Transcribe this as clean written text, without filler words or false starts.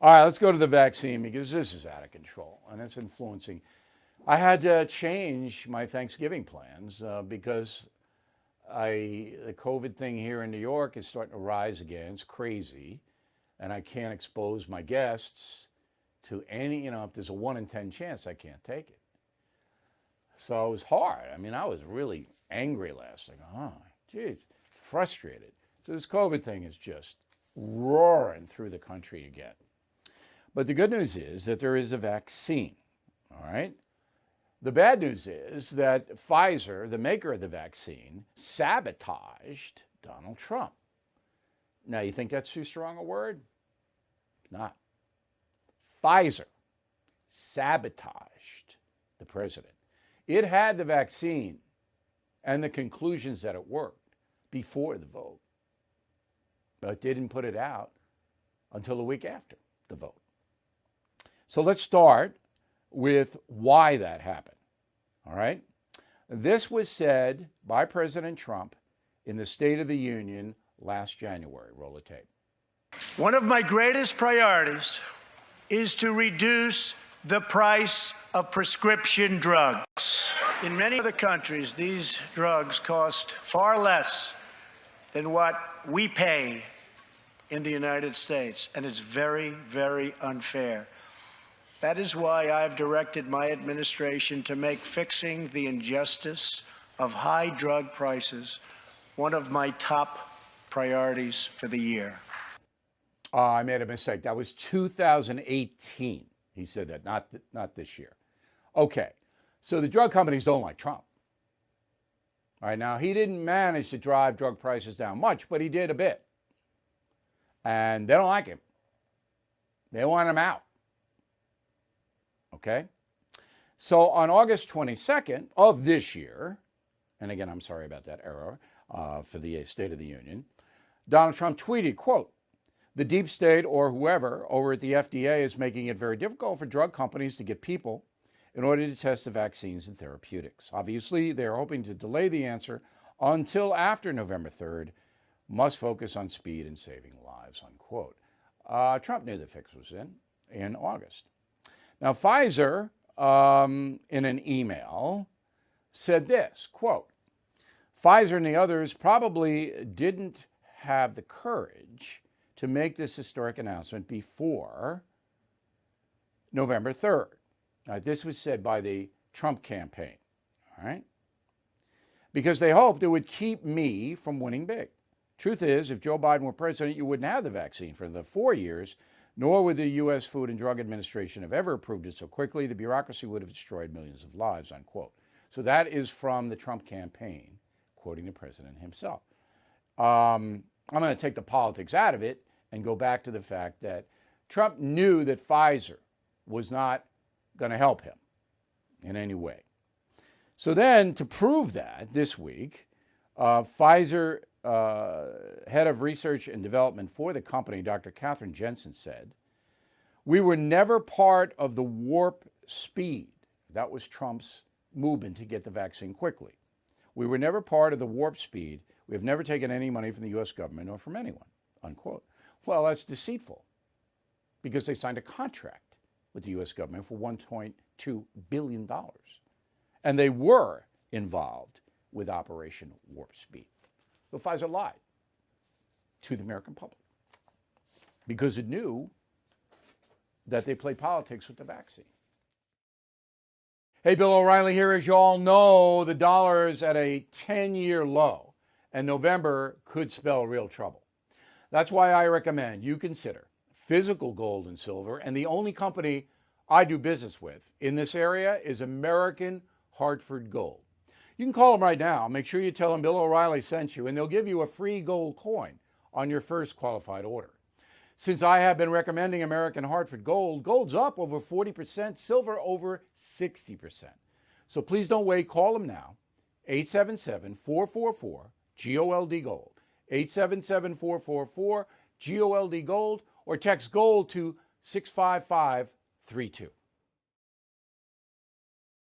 All right, let's go to the vaccine because this is out of control and it's influencing. I had to change my Thanksgiving plans because the COVID thing here in New York is starting to rise again. It's crazy. And I can't expose my guests to any, if there's a 1 in 10 chance, I can't take it. So it was hard. I mean, I was really angry last night. Oh, geez, frustrated. So this COVID thing is just roaring through the country again. But the good news is that there is a vaccine, all right? The bad news is that Pfizer, the maker of the vaccine, sabotaged Donald Trump. Now, you think that's too strong a word? Not. Pfizer sabotaged the president. It had the vaccine and the conclusions that it worked before the vote, but didn't put it out until the week after the vote. So let's start with why that happened, all right? This was said by President Trump in the State of the Union last January. Roll the tape. One of my greatest priorities is to reduce the price of prescription drugs. In many other countries, these drugs cost far less than what we pay in the United States, and it's very, very unfair. That is why I've directed my administration to make fixing the injustice of high drug prices one of my top priorities for the year. I made a mistake. That was 2018. He said that, not this year. Okay, so the drug companies don't like Trump. All right, now he didn't manage to drive drug prices down much, but he did a bit. And they don't like him. They want him out. Okay? So on August 22nd of this year, and again, I'm sorry about that error for the State of the Union, Donald Trump tweeted, quote, "The deep state or whoever over at the FDA is making it very difficult for drug companies to get people in order to test the vaccines and therapeutics. Obviously, they're hoping to delay the answer until after November 3rd, must focus on speed and saving lives," unquote. Trump knew the fix was in August. Now, Pfizer, in an email, said this, quote, "Pfizer and the others probably didn't have the courage to make this historic announcement before November 3rd. This was said by the Trump campaign, all right? Because they hoped it would keep me from winning big. Truth is, if Joe Biden were president, you wouldn't have the vaccine for the 4 years, nor would the U.S. Food and Drug Administration have ever approved it so quickly. The bureaucracy would have destroyed millions of lives," unquote. So that is from the Trump campaign, quoting the president himself. I'm going to take the politics out of it and go back to the fact that Trump knew that Pfizer was not going to help him in any way. So then, to prove that, this week, Pfizer head of research and development for the company, Dr. Catherine Jensen, said, "We were never part of the warp speed." That was Trump's movement to get the vaccine quickly. "We were never part of the warp speed. We have never taken any money from the U.S. government or from anyone," unquote. Well, that's deceitful because they signed a contract with the U.S. government for $1.2 billion. And they were involved with Operation Warp Speed. So Pfizer lied to the American public because it knew that they played politics with the vaccine. Hey, Bill O'Reilly here. As you all know, the dollar is at a 10-year low, and November could spell real trouble. That's why I recommend you consider physical gold and silver, and the only company I do business with in this area is American Hartford Gold. You can call them right now. Make sure you tell them Bill O'Reilly sent you, and they'll give you a free gold coin on your first qualified order. Since I have been recommending American Hartford Gold, gold's up over 40%, silver over 60%. So please don't wait. Call them now, 877-444-GOLD Gold, 877-444-GOLD Gold, or text GOLD to 65532.